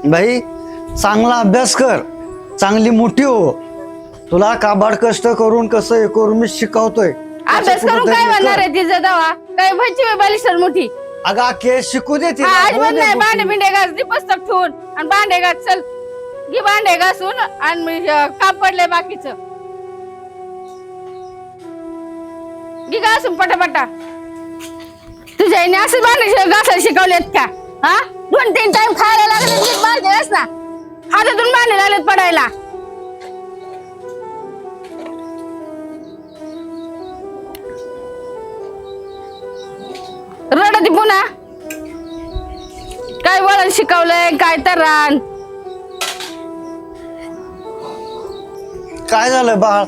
बाई चांगला अभ्यास कर, चांगली मोठी हो. तुला काबाड कष्ट करून कसं हे करून मी शिकवतोय. अभ्यास करून काय म्हणणार आहे तिचं दवा काय व्हायची बालिशर मोठी. अगं के शिकू दे तिला. आज नाही भांडे बिंडे घास ती पुस्तक ठेवून आणि भांडे घास चल घे भांडे घासून आणि मी काम पडले बाकीच घे घासून पटापटा. तुझ्या आईने असं भांडे घासायला शिकवलेत का? हा 2-3 टाइम खायला लागले भांडे घास ना. हातातून भांडे लागलेत पडायला. रडती पुन्हा काय वळण शिकवलंय काय तर रान. काय झालं बाळ?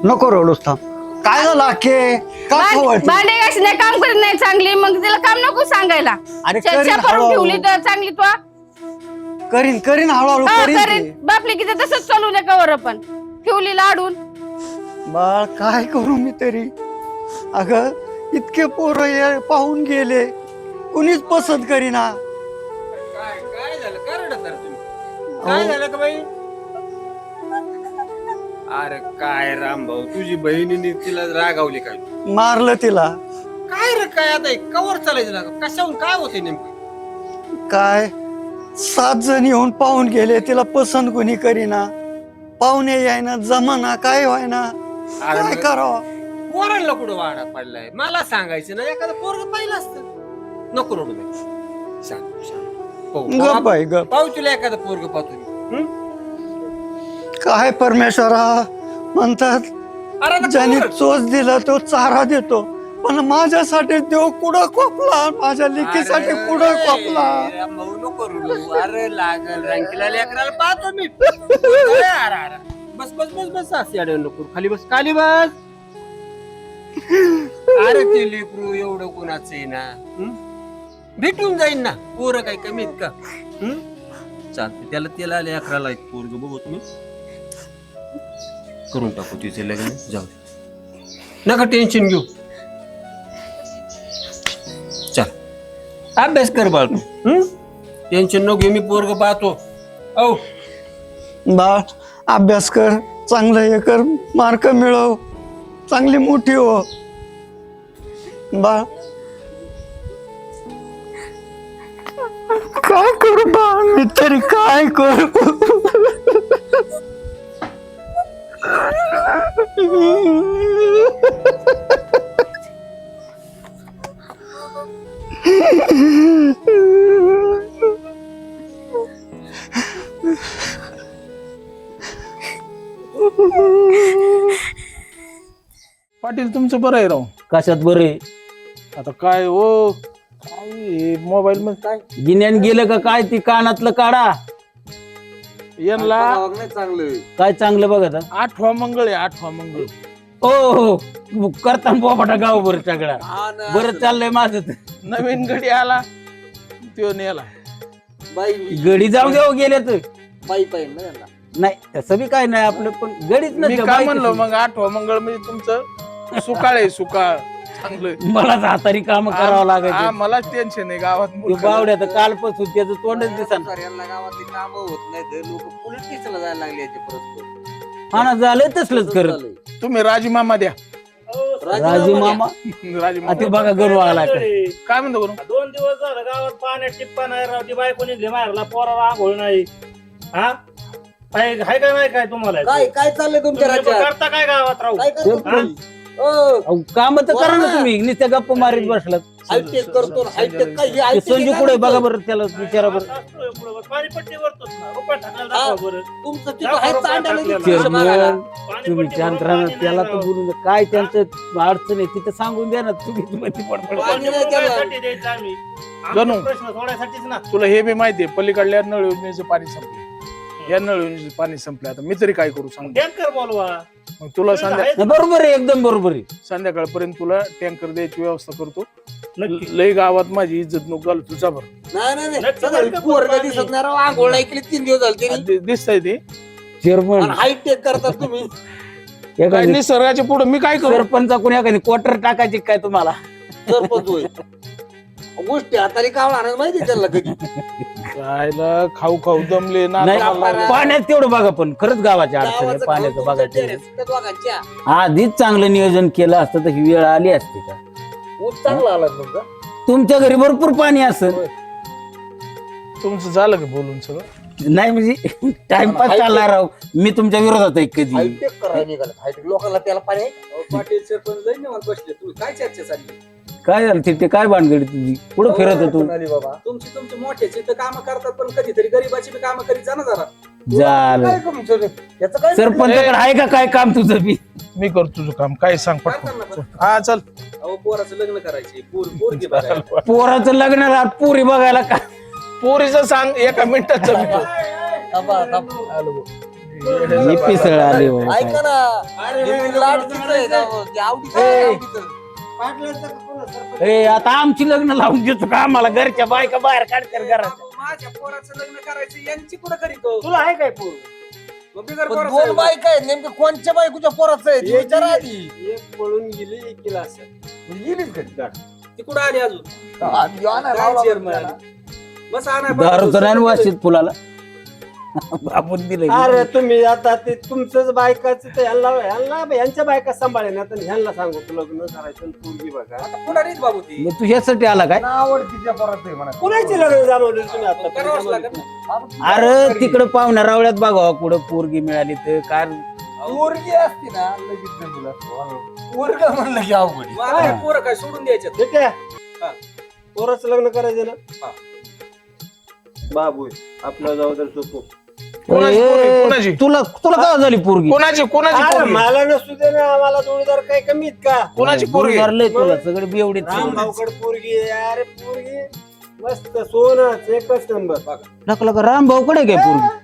नको रडूस थांब. काय झालं अख्खे? का खवळते? भांडे घास नाही काम करत नाही चांगली मग तिला काम नको सांगायला. अरे चर्चा करीन करून हळूहळू. ठेवली तर चांगली तू करीन करीन हळूहळू करीन ती. बापली की तसंच चालू नये कवर पण ठेवली लाडून. बाळ काय करू मी तरी? अगं इतके पोरं पाहून गेले, कुणीच पसंत करीना. काय काय झालं काय रडत आहे तुम्ही? काय झालं का बाई? अरे काय राम भाऊ तुझी बहिणीने तिला रागावली काय? मारलं तिला. काय रे काय आता कवर चालायचं ना कशाहून काय होते नेमकं? काय 7 जण येऊन पाहून गेले, तिला पसंत कोणी करीना. पाहुणे यायना जमाना काय व्हायना. काय करावं? पोरांना कुठं वाडा पडलाय मला सांगायचं ना एखादं पोरग पाहिलं असतं. नको रडू बाई सांग गप बाई गप. पाहू तुला एखादं पोरग पाहतो. काय परमेश्वरा म्हणतात अरे आता ज्याने पोर. चोच दिला तो चारा देतो, पण माझ्यासाठी देव कुठं कोपला, माझ्या लेकीसाठी कुठं कोपला. अरे, भाऊ नको रडू. अरे लागल रंकीला लेकराला पाहतो मी. अरे, अरे, अरे. बस बस बस बस असे अडवू नको खाली बस खाली बस. अरे ते लेकरू एवढं कोणाचं आहे ना भेटून जाईन ना. पोरं काय कमी आहेत का? चालते त्याला त्याला लेकराला एक पोरग बघू तुम्ही करून टाकू तिचे लग्न. जाऊ दे. नका टेन्शन घेऊ. चल अभ्यास कर बाळ तू. टेन्शन नको घेऊ मी पोरग पाहतो. औ बाळ अभ्यास कर, चांगलं हे कर, मार्क मिळव, चांगली मोठी हो. बाळ काय करू बाळ मी तरी काय करू? पाटील तुमचं बरं आहे राव. कशात बरे आता काय हो काय मोबाईल मध्ये काय गिन्यान गेलं का काय ती कानातलं काढा. यांना काय चांगलं बघा आता. 8वा मंगळ आहे 8वा मंगळ. हो करता बोबाटा गाव बरं सगळा बरं चाललंय माझं तर. नवीन गडी आला त्यो नेला. गडी जाऊ देऊ गेले तर बाई पाहिजे ना नाही तसं बी काय नाही आपलं पण गडीच मी नाही काय म्हणलो मग 8वा मंगळ म्हणजे तुमचं सुकाळ आहे सुकाळ चांगलं. मला हातारी काम करावं लागायचं. मला टेन्शन आहे गावात ते बावड्या तर कालपासून त्याचं तोंडच दिसत. यांना गावातली काम होत नाही लोक पोलीस स्टेशनला जायला लागले याचे परस्पर. हा ना झालंय तसलंच करत. तुम्ही राजीमामा द्या. राजी मामा राजीमामा ते बघा गरवाला काय म्हणतो करू 2 दिवस झालं गावात पाण्यात टिप्पा नाही राव. ती बायको निघली मारला पोराला आंघोळ नाही. हा काय हाय का नाही काय तुम्हाला काय काय चाललंय तुमच्या तुम्ही राज्यात? करता काय गावात राहू? काय करतो? काम तर करा ना तुम्ही नुसत्या गप्पा मारीत बसलात. हायटेक करतो हायटेक काय हे ते high-tech संजू काय कुठे बघा करतो? बरं त्याला विचारा बरं. असतोय पुढं बघ. पाणीपट्टी वरतोच ना. रुपये टाकायला दाखवा बरं. तुमचं तिथं हाय चांडाला चेअरमन, दिसतं बघायला. चेअरमन तुम्ही शांत राहा ना. त्याला तर बोलून द्या. काय त्यांचं अडचण आहे तिथं सांगून द्या ना. तुम्ही मध्ये पडपड पाणी नाही कोणत्या केलं. मुलासाठी द्यायचं आम्ही? जणू. आमचा प्रश्न सोडायसाठीच ना. तुला हे बी माहितीये पलीकडल्या नळ योजनेचं पाणी संपलं. या नळ योजनेचं पाणी संपलं आता मी तरी काय करू सांग. टँकर बोलवा. मग तुला बरोबर आहे एकदम बरोबर आहे. संध्याकाळपर्यंत तुला टँकर द्यायची व्यवस्था करतो. नक्की. लय गावात माझी इज्जत नको घालू तुझा बरं. नाही नक्की सगळी बरं का पोरगं पाणी? दिसत नाही राव. आंघोळ नाही केली 3 दिवस झाले तरी. दिसतंय ते चेअरमन हायटेक करतात तुम्ही. काय निसर्गाच्या पुढे मी काय करू. सरपंचा कोणी एखादी क्वार्टर टाकायची काय तुम्हाला? सरपंच होय. गोष्टी हाताने कावणार माहिती त्याला कधी राहायला खाऊ खाऊ दमले ना नाही मला- पाण्यात तेवढं बघा, पण खरंच गावाची अडचण आहे पाण्याचं बघायचं. दोघांच्या आधीच चांगलं नियोजन केलं असतं तर ही वेळ आली असती का? ऊस चांगला आला तुमचा. तुमच्या घरी भरपूर पाणी असेल. तुमचं झालं का बोलून सगळं? नाही म्हणजे टाइमपास चालणार राव. मी तुमच्या विरोधात आहे कधी. हायटेक करायला निघाला हायटेक लोकांना त्याला पाणी आहे. पाटील सरपंच लई निवांत बसले. तुम्ही काय चर्चा चालली? काय झालं ते काय भानगडी तुझी? कुठं फिरत होतो? बाबा तुमची मोठ्याची तर कामं करतात, पण कधीतरी गरीबाची बी कामं करीत जा ना जरा. झालं याचं काय सरपंचाकडे आहे का काय काम तुझं बी? मी करतो तुझं काम, काय सांग काय पटकन. करणार बरं? हा चल. अहो पोराचं लग्न करायचे, पोरगी बघायला. पोराचं लग्न पुरी बघायला का? पोरीचं सांग एका मिनिटाचं मी करतो. थांबा, थांबा. आलो बघ. मी पिसळ आले हो. ऐका ना हे लाड तिचं आहे ना, ते आवडीचं आहे, आवडीचं. ए आता आमची लग्न लावून देतो का आम्हाला? घरच्या बायका बाहेर काढतात घरात. माझ्या पोराचं लग्न करायचं, यांची कुठं करीतो? तुला आहे काय पोर? मग बिगर पण पोराचं दोन आहे. बायका आहेत, नेमकं कोणच्या बायकोच्या पोराचं आहे ती विचारा आधी. एक पळून गेली, एक केला असेल. गेलीच कधी गाठ. ती कुठं आली अजून? आधी आणा, काय लावला चेअरमन? त्याला. बस आणा दारूचं नाही वाचित फुलाला आपण दिलं. अरे तुम्ही आता ते तुमचंच बायकाचं ते यांच्या बायका सांभाळे ना, तर ह्यांना सांगू तू लग्न करायचं आणि पोरगी बघा. आता पुढं नाहीच बाबू ती. मग तुझ्यासाठी आला काय? आवडतीच्या पोराचं आहे म्हणा. कुणाची लग्न जमवली तुम्ही आता? करावंच लागेल ना. अरे तिकडे पाहुण्या रावळ्यात बघावं कुठं पोरगी मिळाली तर काय. पोरगी असती ना लगेच जमलं असतं. पोरगं म्हणलं की अवघड आहे. मग आता पोरं काय सोडून द्यायच्यात? ठीक आहे हा. पोराचं लग्न करायचं ना. हा. बाबू आपला जबाबदार सोपो. कोणाची पोरगी? कोणाची? तुला तुला काय झाली पोरगी? कोणाची पोरगी? मला नसू दे ना, आम्हाला जोडीदार काही कमी आहेत का? कोणाची पोरगी? धरलंय तुला सगळे बेवडे. रामभाऊकडे पोरगी आहे. अरे पोरगी मस्त सोनं एकच नंबर. लका राम भाऊ कडे काय पोरगी?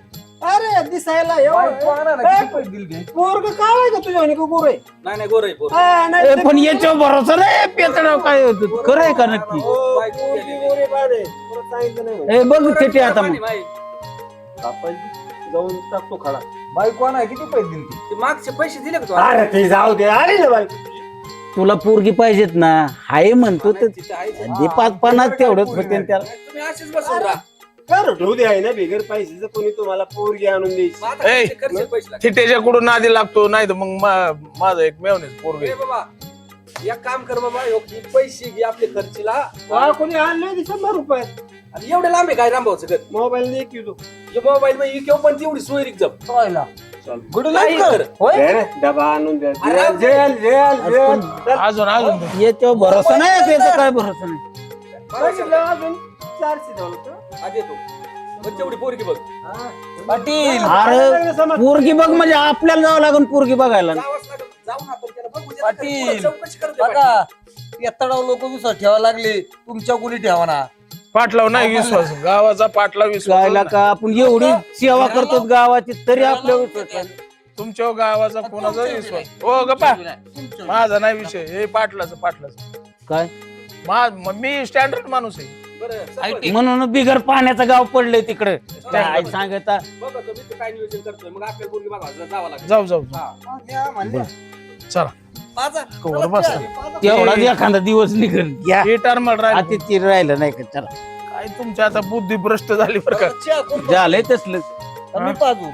अरे दिसायला बायको आणा ना, किती पैसे दिले घे. पोरग काय आहे का तुझ्या आणि गोर आहे? नाही गोरं आहे पोरं. हा, नाही, ते- पण याच्यावर भरोसा नाही. पेतडाव काय होत खरं आहे का नक्की? हो, पोरगी गोरी पाड आहे. तुला सांगितलं नाही म्हणे. ए बघ ते आता मग. माही. आपण जाऊन टाकतो खडा. बायको आणा, किती पैसे दिले ती? ते मागचे पैसे दिले का तू? अरे ते जाऊ दे. आली ना बाई. तुला पोरगी पाहिजेत ना? हाय म्हणतो तर तिथं आहेच. दे 5-50 तेवढंच होते आणि त्याला. तुम्ही असेच बसून राहा. कर ठेवू दे आहे ना, बिगर पैशाचं कोणी तुम्हाला पोरगी आणून द्यायची. मग आता ए, कसे करशील पैसे लागले? थिटेच्याकडून नादी लागतो, नाही तर मग माझं एक मेवणीच पोरगी. ए बाबा एक काम कर बाबा, ह्यो ही पैसे घे आपले खर्चीला. वा, कोणी आणले ते 100 रुपये. आणि एवढे लांब आहे काय रामभाऊचं घर? मोबाईल दे की तू. मोबाईल मध्ये इकेव पण तेवढी सोयरीक जप. व्हायला. गुड काही लाईफ कर. होय. दे रे, डबा आणून द्या. अरे, जेल जेल जेल जेल. चल. अजून दे. याच्यावर भरोसा नाही. त्याचा काय भरोसा नाही. बघितलं अजून 400 झालं होतं. आधी येतो पण तेवढी पोरगी बघ. पाटील अरे पोरगी बघ म्हणजे आपल्याला जावं लागेल पोरगी बघायला. जावंच लागेल. जाऊ ना आपण त्याला बघू दे. पाटील. पुढं चौकशी करते बघा येताडाव लोक विश्वास ठेवायला लागले, तुमच्या कोणी ठेवा ना. पाटलाव नाही विश्वास, गावाचा पाटला विश्वास गायला का आपण एवढी सेवा करतो गावाची तरी आपल्या विश्वास नाही. तुमच्या गावाचा कोणाचा विश्वास? हो गप्पा, माझा नाही विषय, हे पाटलाचं. काय मी स्टँडर्ड माणूस आहे. बरं सरपंच, म्हणून बिगर पाण्याचं गाव पडलंय तिकडे. काय सांगता बघा तो मी काय नियोजन करतोय. मग आपल्या पोरगी बघा जावं लागेल. जाऊ हा. चला माझा कवर बस. तेवढाच एखादा दिवस निघेल. या हे टर्मल राहिलं. अतिथी राहिलं नाही का? चला काय तुमची आता बुद्धी भ्रष्ट झाली बरं का? चहा कोण झालंय तसलं. मी पाजू.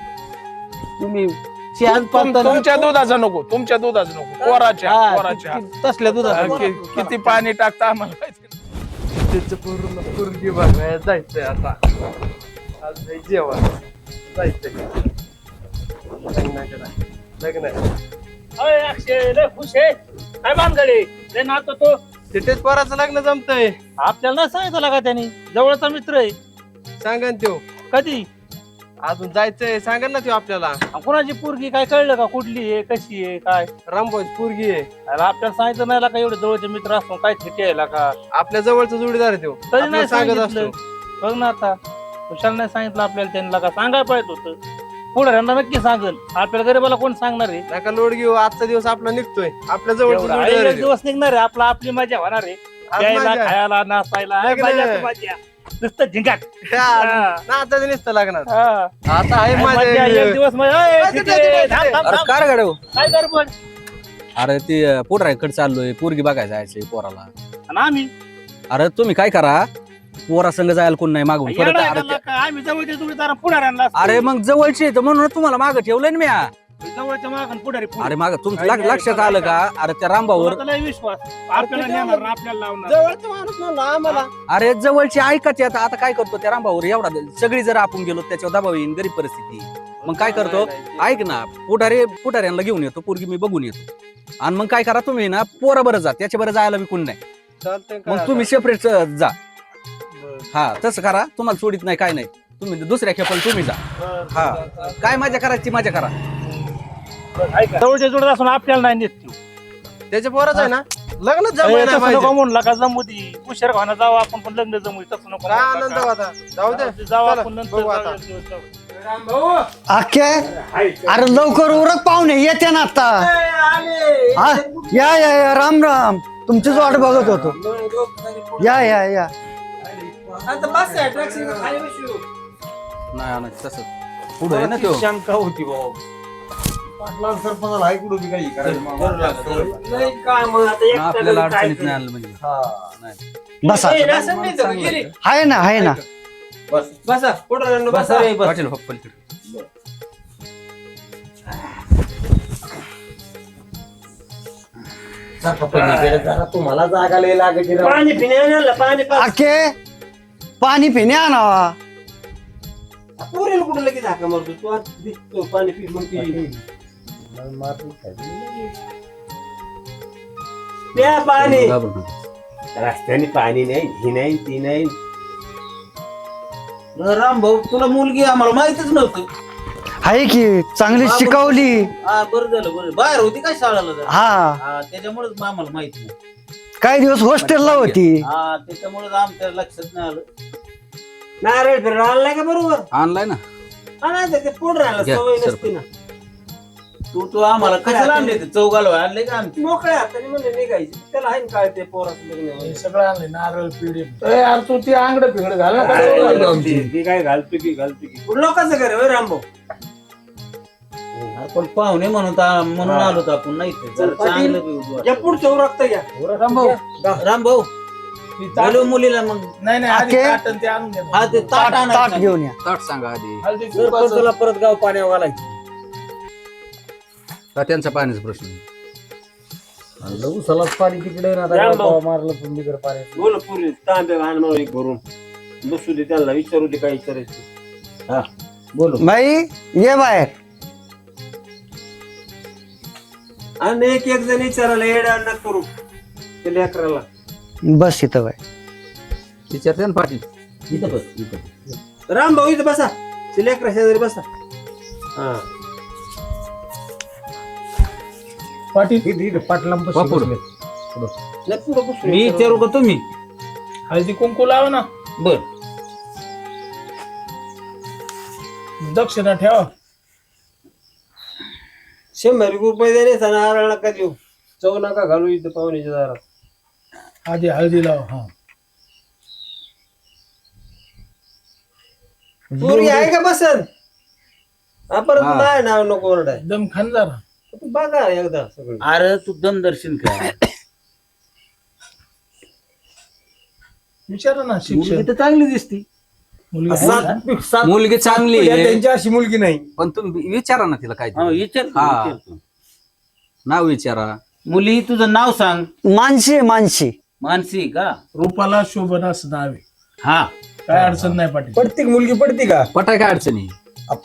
तुम्ही चहाच पाहता ना? तुमच्या दुधाचा नको, तुमच्या दुधाचा नको, कोराच्या हा, कोराच्या. तसल्या दुधाचं किती पाणी टाकता आम्हाला माहिती नाही. त्याचं पूर्ण पोरगी बघायला जायचंय आता. आज नाही जेवण जायचंय. लग्न आहे. अय, अक्षय लय खुश आहे. काय बांधगडे लय नातो तो. तिथेच पोराचं लग्न जमतंय. आपल्याला नाही सांगितलं का त्यांनी? जवळचा मित्र आहे. सांगा ना त्यो. कधी? अजून जायचंय, सांगा ना त्यो आपल्याला. कोणाची पोरगी काय कळलं का? कुठली आहे, कशी आहे, काय? रामभाऊची पोरगी आहे. अरे आपल्याला सांगितलं नाही का? एवढे जवळचे मित्र असतो काय थिटे आहे का? आपल्या जवळचा जोडीदार आहे त्यो. तरी आपल्याला नाही सांगत सांगितलं. असतो. बघ ना आता, कुशाल नाही सांगितलं आपल्याला. त्यांना का सांगायला पाहिजे होतं. पुढे राहणार नक्की सांगल. आपल्याला गरीबाला कोण सांगणार आहे? नका लोड घेऊ, आजचा दिवस आपला निघतोय. आपल्या जवळचा एवढा जोडीदार एक आहे त्यो. दिवस निघणार आहे आपला. आपली मजा होणार आहे. आज प्यायला, मजा. खायला, नाचायला. नाही का मजा नाही? तर मजा. नुसतं झिंगाट. हा, हा. ना आता नुसतं लागणार. हा. आता आहे मजा, माझ्या एक दिवस मजा. ए, मजा, तिथे, मजा, थांब, थांब, अरे थांब. काय गाडव? काय कर पण? अरे ते पोटराकडे चाललोय, पोरगी बघायला जायचंय पोराला. आणि आम्ही अरे तुम्ही काय करा, पोरा संघ जायला कोण नाही मागून परत. येडा आहे अरे का लका? आम्ही जवळच्या जोडीदार पुढाऱ्यांना अरे मग जवळचे तर म्हणून तुम्हाला मागं ठेवलंय ना मी. जवळच्या मागून पुढारी पुढे. अरे माग तुमचं लक्षात आलं का? अरे त्या रामभाऊवर, तुला तर लय विश्वास आपल्याला नेणार ना, आपल्याला लावणार. जवळचा माणूस म्हणला आम्हाला. अरे जवळचे ऐकत येत. आता काय करतो त्या रामभाऊवर एवढा सगळी जर आपण गेलो त्याच्यावर दबाव येईन, गरीब परिस्थिती. मग काय करतो, ऐक ना, पुढाऱ्यांना घेऊन येतो, पोरगी मी बघून येतो. आणि मग काय करा तुम्ही ना, पोरा बरं जा, त्याच्या बरं जायला मी कोण नाही. चालतंय मग तुम्ही सेपरेट जा. हा तसं करा, तुम्हाला सोडित नाही काय नाही. तुम्ही दुसऱ्या खेपाला तुम्ही जा. हा काय मजा करायची मजा करा. ऐका, जवळच्या जोडीदार असून आपल्याला नाही नेत तू. त्याच्या पोराच आहे ना लग्न ए, जमाय तसं नाही नको म्हणला का जमू दे. उशीर व्हायला जाऊ आपण पण लग्न जमू. तसं नको काय म्हणू आनंद नका. होता. जाऊ दे जाऊ चला, आपण नंतर बघू आता. जाऊ. अख्खे अरे लवकर उरक पाहुणे येते ना आता. हा या या या राम राम, तुमचीच वाट बघत होतो. या या या. आता बस आहे, टॅक्सी खाली बसू. नाही तसं पुढे आहे ना तो. शंका होती भाऊ. पाटला सरपंचाला ऐकून बी काही लय काम आता एक आपल्याला काय अडचणीत नाही आलं म्हणजे. नाही. बसा. ए, असं नाही तर गेली. आहे ना आहे ना. बसा पुढं बसा. पाटील हो, पलीकडे. तुम्हाला जागा लय लागते राव. पाणी पिण्याला पाणी अख्खे पाणी पिणे आणावा. पुरेल कुठं लगेच हाका मारतो तू. आज दिसतो पाणी पी मग पी. प्या पाणी. घाबरू नका. रस्त्याने पाणी नाही, ही नाही ती नाही. राम भाऊ तुला मुलगी आम्हाला माहितच नव्हतं. आहे की चांगली शिकवली. हा बरं झालं बरं. बाहेर होती काय शाळेला जरा? हा हा त्याच्यामुळेच आम्हाला माहित नाही. काही दिवस हॉस्टेलला होती. हा त्याच्यामुळेच आमच्या लक्षात नाही आलं. नारळ फिरळ आणलाय का बरोबर. आणलाय ना. आणायचं ते पुढं राहिलं घ्या, सवय सर. नसते ना. तू आम्हाला कशाला आणले ते चौगाला आणले का आमचे? मोकळ्या हाताने म्हणले निघायचे. त्याला आहे ना काय ते पोराचं लग्न हे व्हायचं. सगळं आणले नारळ पिढी. यार तू ती आंगड पिंगड घाल ना. ती काय घालतो की लोकांचं घर होय रामभाऊ. अरे पण पाहुणे म्हणून आलो तर आपण नाही ते. जरा चांगलं पिऊ. या पुढचं उरकत घ्या. राम भाऊ बोलू मुलीला मग. नाही नाही आधी अख्खे? ताट आणि ते आणून दे. हा ते ताट ताट आणायचं. घेऊन या. ताट सांगा आधी. हळदी कुंकवाचं. सरपंचाला परत गाव पाण्यावर घालायचं. का त्यांचा पाण्याचा प्रश्न. सलाच पाणी तिकडे ना रामभाऊ. मारलं पुंडीकर पाणी. बोल पूर्वी तांबे घाण म्हणून एक भरून बसू दे. त्यांना विचारू दे काय विचारायचं. हा बोलू. बाई ये बाहेर. आणि एक जण विचारायला येड्या नका करू ते लेकराला. बस इथं बाय. विचारते ना पाटील. इथं बस इथं. राम भाऊ इथं बसा. ते लेकरा शेजारी बसा. हा पाटील पाटला वापर. नाही, पुढं बसून मी विचारू का तुम्ही? हळदी कुंकू लावा ना. बर दक्षिणा ठेवा. 100 रुपये देण्याचा नारळ नका देऊ. चव नका घालू इथं पाहुण्याच्या दारात. आधी हळदी लावा. हा पोरगी आहे का बसन. परत हा. नाही नाव नको ओरडाय. दम खान जरा. तू बघा एकदा सगळं. अरे तू दमदर्शन कर. विचारा ना शिक्षण. मुलगी तर चांगली दिसती. मुलगी आहे का? सात मुलगी चांगली आहे. त्यांची अशी मुलगी नाही. पण तुम्ही विचारा ना तिला काय ते. हा, विचारतो, हा. विचारतो. नाव विचारा. मुली तुझं नाव सांग. मानसी मानसी. मानसी का? रूपाला शोभन असं नाव आहे. हा काय अडचण नाही पाटील. पडती का मुलगी पडती का. पटाय काय अडचणी.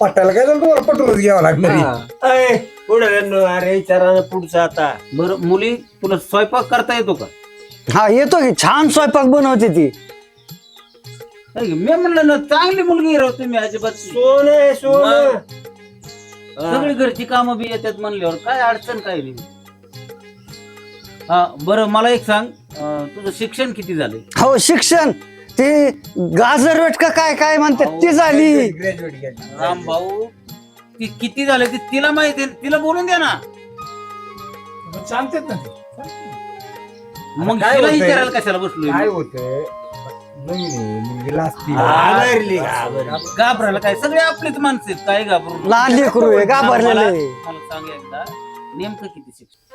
पटायला काय झालं तुम्हाला पटवूनच घ्यावं लागणार. हा. अय, पुढं अरे विचारा ना पुढचं आता. बरं मुली तुला स्वयंपाक करता येतो का? हा येतो की. छान स्वयंपाक बनवते ती. अरे, मी म्हणलं ना चांगली मुलगी राव तुम्ही अजिबात. सोन आहे सोन. सगळी घरची कामं बी येतात म्हणल्यावर काय अडचण काय नाही. हा बरं मला एक सांग, तुझं शिक्षण किती झालंय? हो शिक्षण ते गाजर का काय काय म्हणतात ती झाली. ग्रॅज्युएट राम भाऊ ती किती झाले ते तिला माहिती आहे, तिला बोलून द्या ना. सांगतात ना ते. मग काय तिला होतंय? विचारायला कशाला बसलोय काय मी? होतं नवीन आहे, मुलगीला असती. घाबरली. घाबरायला काय, सगळे आपलीच माणसं आहेत, काय घाबरून. लहान लेकरू आहे घाबरलेले. मला सांग एकदा नेमकं किती शिक्षण?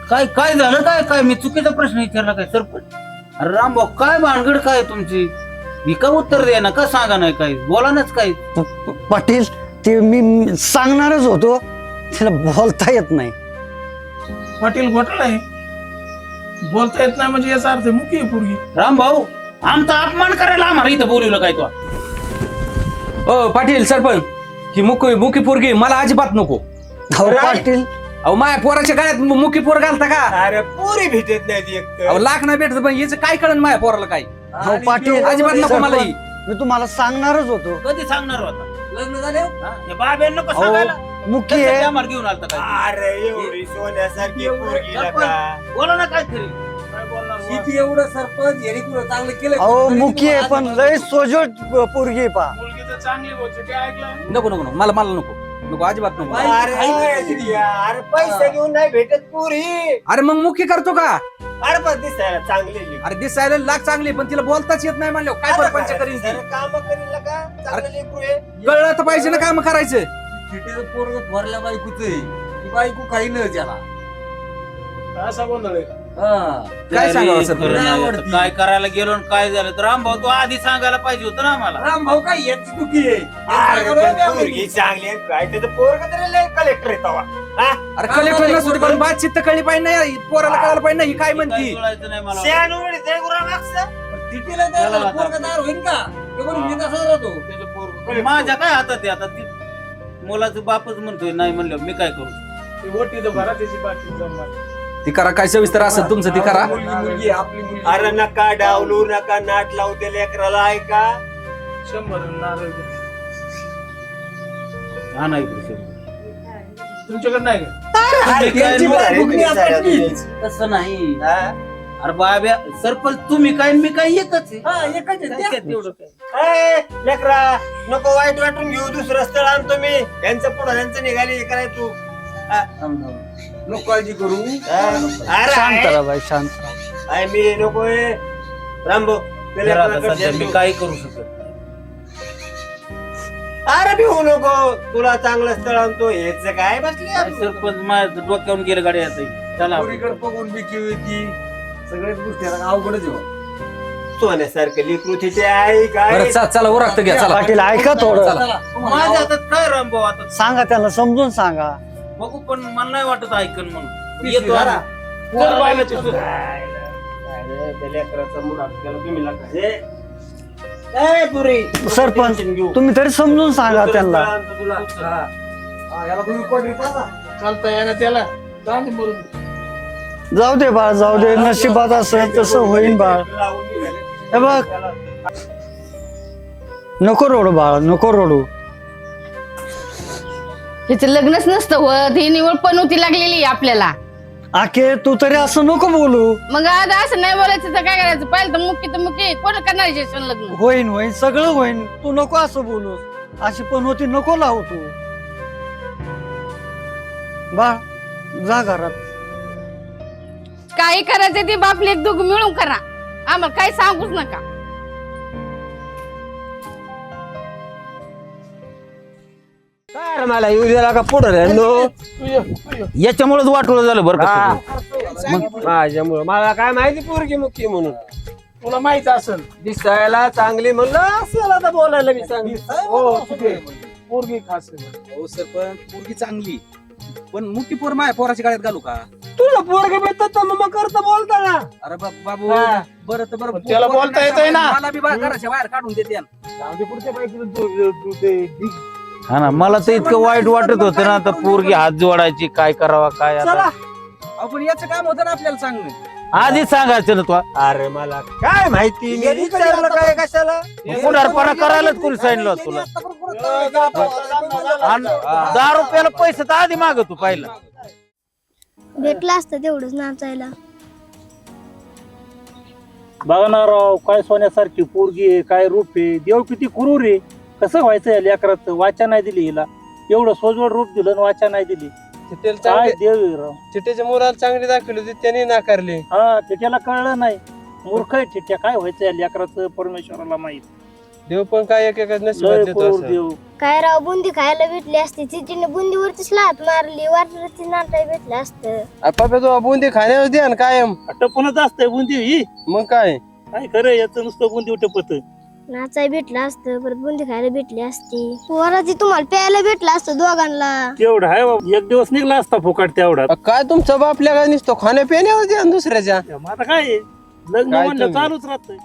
काय काय झालं काय काय मी चुकीचा प्रश्न विचारला काय सरपंच? अरे रामभाऊ काय भानगड काय तुमची? मी का उत्तर द्या ना का सांगा नाही काय बोला नाच काय? पाटील ते मी सांगणारच होतो, तिला बोलता येत नाही. पाटील घोटाळा आहे, बोलता येत नाही म्हणजे याचा अर्थ मुकी आहे पोरगी. रामभाऊ आमचा अपमान करायला आम्हाला इथं बोलवलं काय तो? ओ पाटील सरपंच, ही मुकी पोरगी मला अजिबात नको. अहो पाटील, अहो माया पोराच्या गळ्यात मुकी पोर घालता का? अरे पोरी भेटत नाही एक अहो लाख नाही भेटत पण याचं काय कळण माया पोराला काय? अहो पाटील, अजिबात नको मला ही. मी तुम्हाला सांगणारच होतो. कधी सांगणार होता? लग्न झाले हे बाब्यानं नको अहो सांगायला. मुख्य कशासाठी आहे. आम्हाला घेऊन आलता काय? अरे एवढी सोन्यासारखी पोरगी सरपंच, बोला ना काय तरी. किती एवढं सरपंच यांनी तुला चांगलं केलं. अहो मुख्य आहे पण लय सोजवळ पोरगी आहे पा. मुलगी तर चांगली होती ते ऐकलं. नको नको नको मला नको अजिबात नको. अरे पैसे घेऊन नाही भेटत पोरी. अरे मग मुख्य करतो का? अरे पण दिसायला चांगली अरे दिसायला लाख चांगली पण तिला बोलताच येत नाही म्हणलं काय परपंच करीन ती? काम करील का चांगलं लेकरू आहे. कळलं तर पाहिजे ना काम करायचं. तिथे पोरग भरल्या बायकोच आहे, ती बायको काही न त्याला. असा गोंधळ आहे. काय सांगावं सर? खरं नाही आता काय करायला गेलो आणि काय झालं तर रामभाऊ तू आधी सांगायला पाहिजे होतं ना आम्हाला. राम भाऊ काय याची चुकी आहे. अरे पण पोरगी चांगली आहे काय त्याचं पोरग तरी कलेक्टर आहे तवा. अरे कलेक्टर नसतो पण बातचीत तर कळली पाहिजे नाही पोराला कळायला पाहिजे नाही ही काय म्हणती. काही कळायचं नाही मला. शेण उघडी ते गुरा मागचं. तिथेला त्याला पोरगा तयार होईल का? ते कोणी मी तसाच राहतो. त्याचं पोरग माझ्या काय हातात आहे आता ती मुलाचं बापच म्हणतोय नाही म्हणलं मी काय करू? ती ओटी तर भरा त्याची बाकी जमणार. ती करा काय सविस्तर असेल तुमचं ती करा. मुलगी आपली मुलगी. अरे नका डावलू नका नाट लावू त्या लेकराला ऐका. 100 नारळ दे. हा नाही करू शकत. तुमच्याकडे नाही का? त्यांची बायको आपलीच. तसं नाही. हा? अरे बाब्या सरपंच तुम्ही काय आणि मी काय एकच आहे. हा, एकच आहे. त्याच्यात एवढं काय. ए, लेकरा नको वाईट वाटून घेऊ दुसरं स्थळ आणतो मी. यांचं पुढं यांचं निघाली हे कराय तू. थांब, थांब. नको काळजी करू. अरे शांत आहे. राहा बाई, शांत राहा. आहे मी नको रामभो तर आता सध्या मी काही करू शकत नाही. अरे भिवू नको तुला चांगलं स्थळ आणतो हेच काय बसली काय सरपंच माझ्या डोक्यावरून गेलं गाडी आता. चला पोरीकडे बघून बिकी होती. सगळ्याच गोष्टी आता अवघडच आहे. सोन्यासारखं लेकरू तिथे आहे बरं काय चला उरकत घ्या चला. पाटील ऐका थोडं, माझ्या हातात काय रामभाऊ आता सांगा त्याला समजून सांगा. बघू पण मला नाही वाटत ऐकन म्हणून. पिशवी येतो धरा. आम्ही. चल बायलाची सुरू. त्या लेकराचा मूड आपल्याला तुम्ही लागला. ए, पुरी सरपंच टेन्शन घेऊ. तुम्ही तरी समजून सांगा दुसरं त्यांना. स्थळ आणतो तुला. हा, याला तुम्ही कोणी पाहा. चालतं यानं त्याला चांगली बोलून. जाऊ दे बाळ, जाऊ दे, नशिबात असेल तसं होईन बाळ. लावून निघाले. हे बघ, नको रडू बाळ, नको रडू. हिचं लग्नच नसतं होत, ही निवड पनवती लागलेली आहे आपल्याला. आके तू तरी असं नको बोलू. मग आता असं नाही बोलायचं तर काय करायचं? पहिलं तर मुख्य कोण करणार आहे लग्न? होईन होईन सगळं होईन, तू नको असं बोलू. अशी पण होती नको लावू तू. बाळ जा घरात. काही करायचं ते बापले एक दोघं मिळून करा, आम्हाला काही सांगूच नका. काय रे मला येऊ दिला का पुढं याच्यामुळेच वाटलं झालं बरं का सगळं. माझ्यामुळे मला काय माहिती पोरगी मुख्य म्हणून. तुला माहित असेल. दिसायला चांगली म्हणलं असेल आता बोलायला मी चांगली. हो तिथे पोरगी खास आहे. हो सरपंच पोरगी चांगली पण मुठी पोर माया पोराच्या गाड्यात घालू का? तुझं पोरग भेटत तर मग करता बोलता ना. अरे बाबू हा. बरं तर बरं त्याला बोलता येतंय ना. मला बी घराच्या बाहेर काढून देते. पुढच्या बाईकडे हा ना मला तर इतकं वाईट वाटत होतं ना आता पोरगी हात जोडायची काय करावा काय आता. चला आपण याचं काम होतं ना आपल्याला चांगलं. आधीच सांगायचं ना तू. अरे मला काय माहिती मी विचारलं काय कशाला. पुढारपणा करायलाच कोणी सांगितलं होतं तुला. आणि 10 रुपयाला पैसे तर आधी मागतो पहिला. भेटलं असतं तेवढंच नाचायला. बघा ना राव काय सोन्यासारखी पोरगी आहे, काय रूप आहे, देव किती क्रूर आहे. कसं व्हायचं या लेकराचं? वाचा नाही दिली हिला, एवढं सोजवळ रूप दिलं आणि वाचा नाही दिली. काय देव आहे राव. चिटेच्या मुलाला चांगली दाखवली होती त्याने नाकारले. हा त्याला कळलं नाही, मूर्ख आहे चिट्ट्या. काय व्हायचं या लेकराचं परमेश्वराला माहित. देव पण काय एक एक लय नशिबात देतो पोर असं. देव. काय राव बुंदी खायला भेटली असती तिने बुंदीवरतीच लात मारली वाटत नाटाय भेटलं असतं. पप्पा तो बुंदी खाण्यावर द्या ना कायम. टपूनच असतंय बुंदी ही. मग काय काय खरं याचं नुसतं बुंदी टपत. नाचाय भेटलं असतं परत बुंदी खायला भेटली असती वराची तुम्हाला प्यायला भेटलं असतं दोघांना. तेवढं आहे बाबा. एक दिवस निघला असता फुकट तेवढा. काय तुमचा बाप काय निसतो खाण्या पिण्यावर द्या ना दुसऱ्याच्या. मग आता काय आहे? लग्न काय म्हणलं तुम्ही? चालूच राहतंय.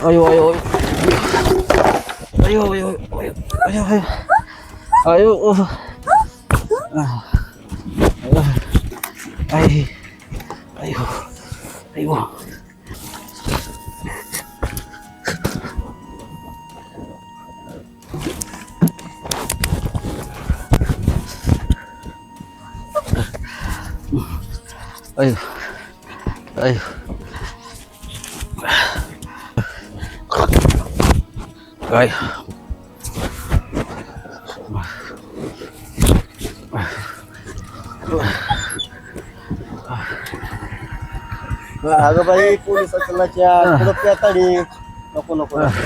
अयो अयो अयो अयो अयो अयो अयो अयो अयो अयो अयो अयो अयो काय अगं बाई पोलिसाच्या ताडी नको नको नको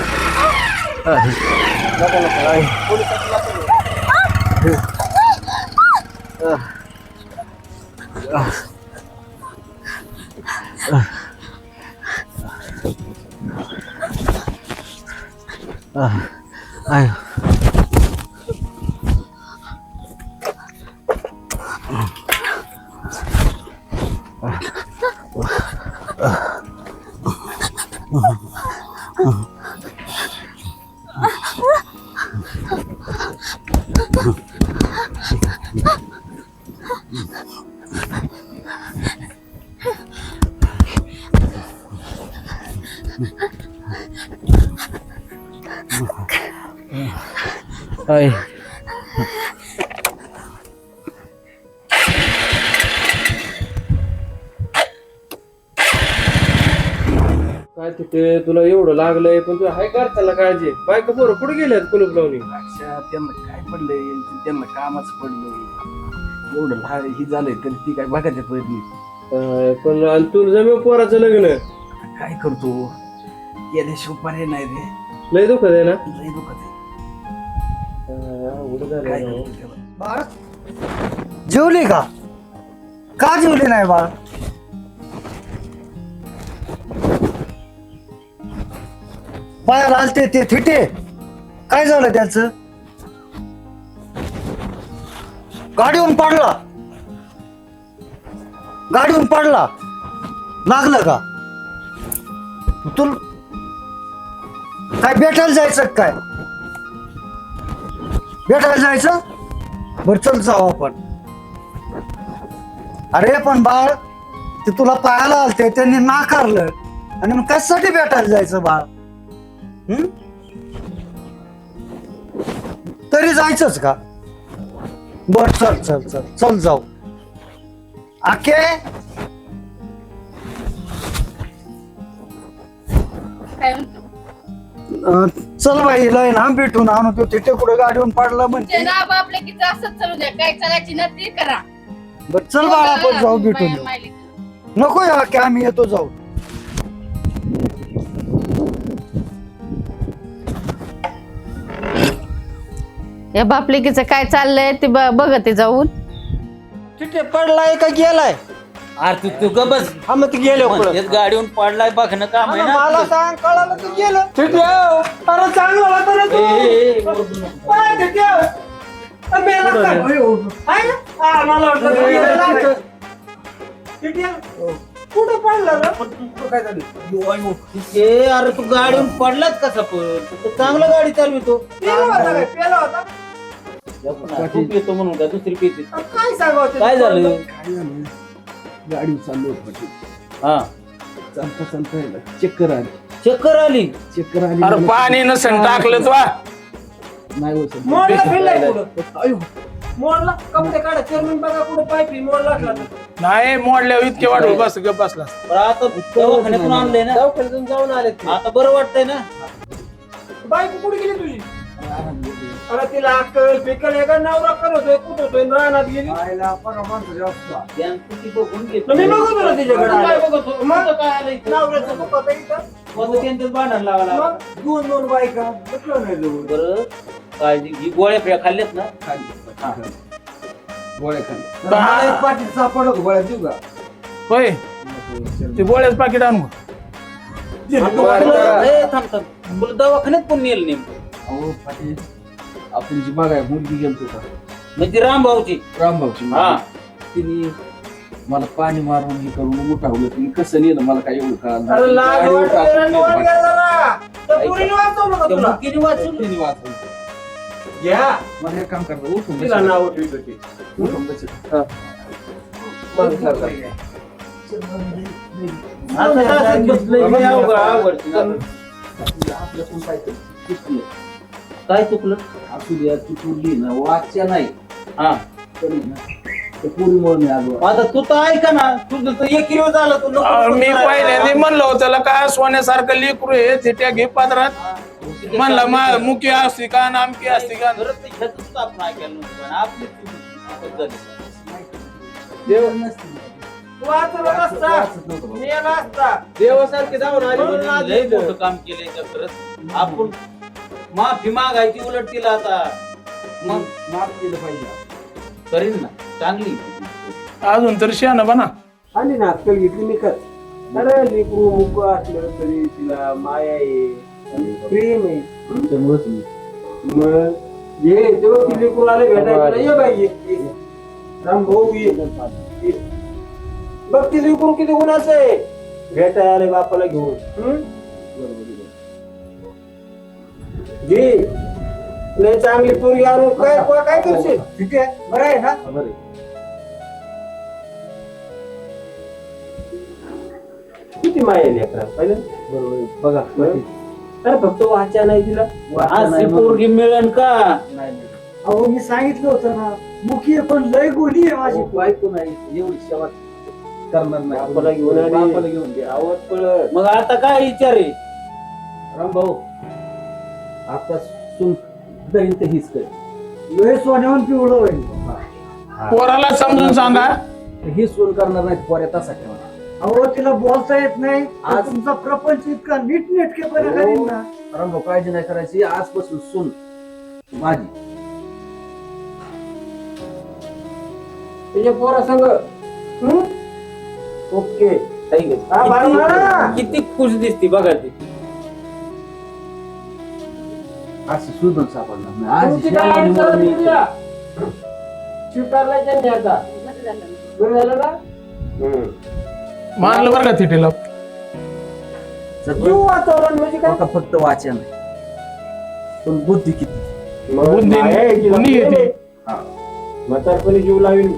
ayo ay काय तिथे तुला एवढं लागलंय पण तू हाय करताना काळजी. बायका पोरं कुठे गेल्यात कुलूप लावणी. त्यांना काय पडलंय त्यांना कामच पडलंय एवढं ही झालंय तरी ती काय बघायच्या पडली. पण आणि तू जमीन पोराचं लग्न काय करतो केल्याशिवाय पर्याय नाही रे. लय दुखत आहे ना. लय दुखत आहे. अवघड झालंय काय ना. करतो त्याला? बाळ जेवली का जेवली नाही बाळ. पायाला आलते ते थिटे काय झालं त्याच. गाडीहून पडला लागलं का तू काय भेटायला जायचं काय. भेटायला जायचं बर चल जाऊ आपण. अरे पण बाळ ते तुला पाहायला आलते त्यांनी नाकारलं आणि मग कशासाठी भेटायला जायचं बाळ. तरी जायचंच का. बर चल चल चल चल जाऊ. आके काय म्हणतो? चल बाई लय ना भेटून आणू तो तिथे कुठे गाडीवरून पडला म्हणते. ते ना बापले की असंच चालू द्या काय चालायची ना ते करा. बर चल बाळा आपण जाऊ भेटून येऊ. मायली. नको या की आम्ही येतो जाऊ. या बापलेकीचं काय चाललंय ते बघते जाऊन. तिथे पडलाय का गेलाय. अरे तू ग बस. हा मग ते गेलो म्हणतेच गाडीहून पडलाय बघणं काम आहे ना. मला सांग कळालं तू गेलं. तिथे अरे चांगलं होतं रे तू. काय तिथे? मेला काय? आहे ना? मला वाटलं तू गेला. तिथे कुठं पडलं रे? काय झालं? ए, अरे तू गाडीहून पडलाच कसा पण. तू चांगलं गाडी चालवितो. पेला होता. तू पितो म्हणून का दुसरी पिते. काय सांगावं काय झालं. गाडी चाललो होती हा चालता चालता चक्कर आली. चक्कर आली. चक्कर आली अरे पाणी नसेल टाकलं तू. नाही होत. मोडलं फिरलंय पुढं. अयो मोडला कपडे काढा चेअरमन बघा कुठे पाईपी मोडला असला तर. नाही मोडल्यावर इतके वाढवू बस गप बसला. बरं आता दवाखान्यातून आणलंय ना, दवाखान्यातून जाऊन आले ते. आता बरं वाटतंय ना. बायको कुठे गेली तुझी? अरे तिला अक्कल पिकल आहे का नवरा करतोय कुठं होतोय रानात गेली ध्यान किती बघून घेतलं. मी बघतो ना तिच्याकडे काय आले. बघतो? मग? कुठं काय आलं इथं? नवऱ्याचं दुखत आहे इथं. मग त्यांच्यात भांडण लावायला लागलं. मग दोन बायका बसलो नाही जवळ. बरं काळजी घे. गोळ्या फिळ्या खाल्ल्यात ना? गोळ्या खाली पाठीत सापडत गोळ्या देऊ का? होय ते गोळ्याच पाकिट आणू. ए, थांब थांब. तुला दवाखान्यात कोण नेलं नेमकं? अहो पाटील आपण जी बघाय मुलगी गेलतो का म्हणजे रामभाऊची. रामभाऊची हा. तिने मला पाणी मारून हे करून उठावलं तुम्ही कसं नेलं मला काय एवढं कळलं अरे लाज गाडीवर वाटते टाकून रे, नेलं वर पाटील. गेला ना. त्या पोरीने वाचवलं का त्या तुला? मुकीने वाचून तिने वाचवलं. घ्या मला एक काम करता उठून तिला बसा. नाव ठेवतो ते. उठून बसा. मग सरकार. आता असंच बसलंय की अवघड ना. आपल्याकडून काय चुकलं काय चुकलं? असू द्या तू चुकली ना वाच्या नाही हा. तरी ना त्या पोरीमुळे मी आलो आता तू तर ऐका ना, तुझं तर एक किलो झालं तू नको मी करायला. पहिल्यांदा म्हणलं होतं त्याला काय सोन्यासारखं लेकरू आहे थिट्या घे पात्रात म्हणलं मुकी असते का नामकी असते का. खरंच ते ह्याचं सुद्धा आपण ऐकायला नव्हतं. पण आपली चूक होती. असं झालं. देव नसते तू वाचला नसता. मेला असता. देवासारखे जाऊन आले म्हणून आज लय इथं. मोठं काम केलंय त्या खरंच. आपण माफी मागायची उलट तिला आता मग माफ केलं पाहिजे करीन ना चांगली. अजून तर शहाणा बना. आली ना अक्कल घेतली मी कर. अरे लेकरू मुक असलं तरी तिला माया आहे आणि प्रेम आहे. त्यामुळेच मी मग ये तेव्हा ती लेकरू आले भेटायला ये बाई ये. राम भाऊ ये. बघ ती लेकरू किती गुणाचं आहे. भेटायला आले बापाला घेऊन. जी लय चांगली पोरगी आणून काय करशील? ठीक आहे बरं आहे ना. बरं किती माया लेकरा पाहिलं बरोबर बघा पाटील. अरे फक्त वाचा नाही तिला. अशी पोरगी मिळेल का? अहो मी सांगितलं होतं ना मुखी आहे, पण लय गोली आहे माझी. बायको नाही एवढी सेवा करणार नाही बापाला घेऊन आली. बापाला घेऊन द्या आवाज पळत. मग आता काय विचार आहे? राम भाऊ आता सुन दहीन तर हीच कर लय सोन्याहून पिवळं होईल. पोराला समजून सांगा. ही सोन करणार नाही पोऱ्या तसा ठेवा अहो तिला बोलता येत नाही. आज तुमचा प्रपंच इतका नीट नेटकेपणा करीन ना. राम भाऊ काळजी नाही करायची आजपासून सुन माझी तुझ्या पोरा संग. ओके हा, बाळा, बाळा. किती खुश दिसती बघा ती. असं सुधन सापडणार नाही तुमची आज काय शेवटी अडचण मला मी नाही तुला? स्वीकारलाय त्यांनी आता. बरं झालं ना? मानलं बरं का थिटेला. जीव वातावरण म्हणजे काय? आता फक्त वाचा नाही पण बुद्धी किती बुद्धी माया आहे की बुद्धी लागते? येते. म्हातारपणी जीव लावीन.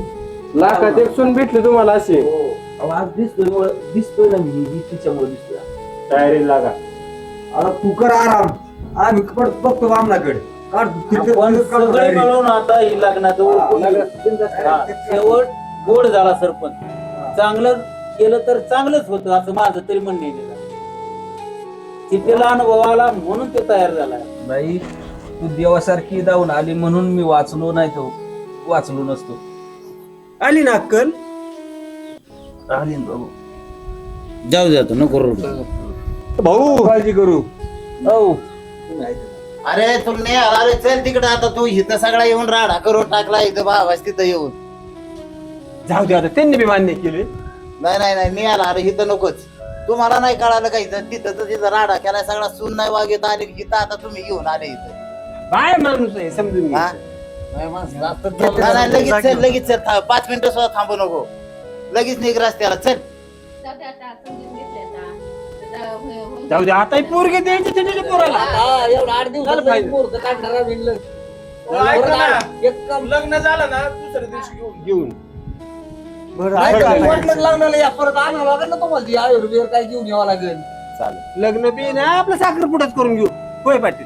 लाखात एक सून भेटली तुम्हाला असे. अहो, आज दिसतोय ना मी ही तिच्यामुळे दिसतोय तयारी लागा. आता तू कर आराम आम्ही बघतो वामनाकडे आपण सगळे मिळून आता ही लग्नाचं ओळखून घेऊ. हा, शेवट गोड झाला सरपंच. चांगलं केलं तर चांगलंच होतं असं माझं तरी म्हणणं आहे. तिथेला अनुभव आला म्हणून ते तयार झाला. बाई तू देवासारखी जाऊन आली म्हणून मी वाचलो नाही तो वाचलो नसतो. आली ना अक्कल. आली ना बाबू. जाऊ द्या नको रडू. भाऊ काळजी करू. हो अरे तुला नाही आला रे चल तिकडे आता तू इथं सगळा येऊन राडा करून टाकला इथं भावास तिथं येऊन. जाऊ दे आता त्यांनी बी मान्य केले. नाही नाही नाही, मी आला अरे इथं नकोच. तुम्हाला नाही कळालं का इथं तिथं तर तिथं राडा केलाय सगळा सून नाही वागेत आले इथं आता तुम्ही घेऊन आले इथं. बाय माणूस आहे समजून घे. हा? नाही, नाही, लगेच चल 5 मिनिटं सुद्धा थांबू नको. लगेच निघ रस्त्याला चल. जाऊ दे आता पोरगे द्यायचे त्यांच्या पोराला. एवढा 8 दिवसाला पाहिजे. मुहूर्त काढणारा विणलं. ऐका ना, लग्न झालं ना दुसऱ्या दिवशी घेऊन घेऊन बरं ऐका आता. म्हटलं लग्नाला या परत आणावं लागेल ना तुम्हाला ती आयुर्वेद काय घेऊन यावं लागेल. लग्न बी ना आपलं साखरपुडाच करून घेऊ. होय पाटील.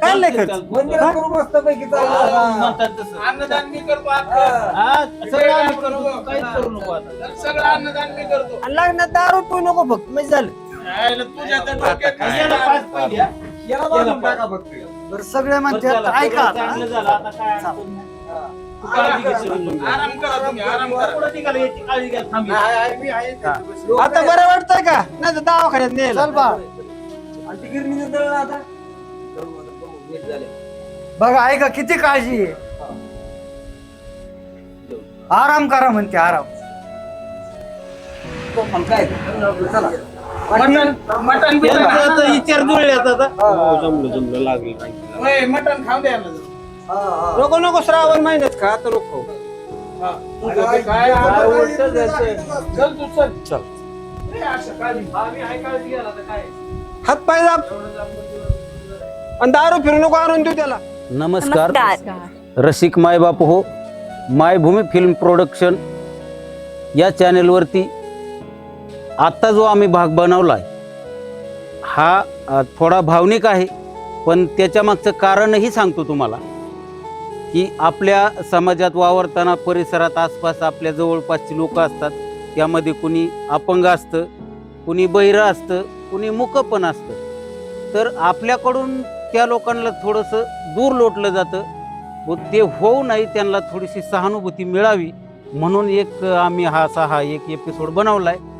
काय नाही खर्च मंदिरात करू मस्तपैकी म्हणतात तसं. अन्नदान मी करतो हा, सगळं आम्ही करतो, काहीच करू नको आता. सगळं अन्नदान मी करतो आणि लग्नात दारू पिऊ नको फक्त म्हणजे झालं. यायला तुझ्या तर डोक्यात काय याला पाच पहिले, हा. याला बाजूला टाका फक्त. बरं सगळे बरं म्हणतात चला, ऐका सगळं चांगलं झालं, आता काय अडचण नाही. तू काळजी घे सगळं. आराम करा तुम्ही आराम करा पुढं निघालं, याची काळजी घ्या, थांब इथं. आता बरं वाटतंय का नाही तर दवाखान्यात नेलं. चल बा आणि ती गिरणीचं दळण आता बघा ऐका किती काळजी आहे. आराम करा म्हणते आराम. काय चला मटण बी यांचं करा. आता विचार जुळल्यात आता. होय, मटण खाऊ द्या ना. नको नको श्रावण महिन्यात खा आता नको. काय आवडतं जायचं. चल तू चल असं काळजी हात पाय दाब आणि दारू फिरू नको आणून देऊ त्याला. नमस्कार रसिक मायबाप हो, मायभूमी फिल्म प्रोडक्शन या चॅनेलवरती आत्ता जो आम्ही भाग बनवला आहे हा थोडा भावनिक आहे, पण त्याच्या मागचं कारणही सांगतो तुम्हाला की आपल्या समाजात वावरताना परिसरात आसपास आपल्या जवळपासची लोक असतात, त्यामध्ये कुणी अपंग असतं, कुणी बहिरं असतं, कुणी मुकं पण असतं. तर आपल्याकडून त्या लोकांना थोडंसं दूर लोटलं जातं व ते होऊ नाही, त्यांना थोडीशी सहानुभूती मिळावी म्हणून आम्ही हा एक एपिसोड बनवला आहे.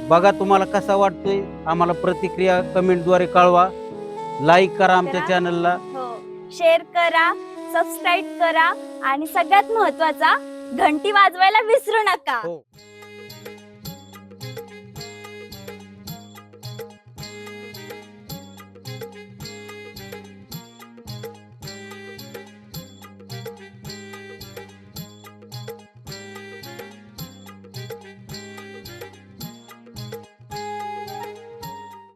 बघा तुम्हाला कसा वाटतोय, आम्हाला प्रतिक्रिया कमेंटद्वारे कळवा. लाईक करा आमच्या चॅनलला, शेअर करा, सबस्क्राईब करा आणि सगळ्यात महत्त्वाचा घंटी वाजवायला विसरू नका.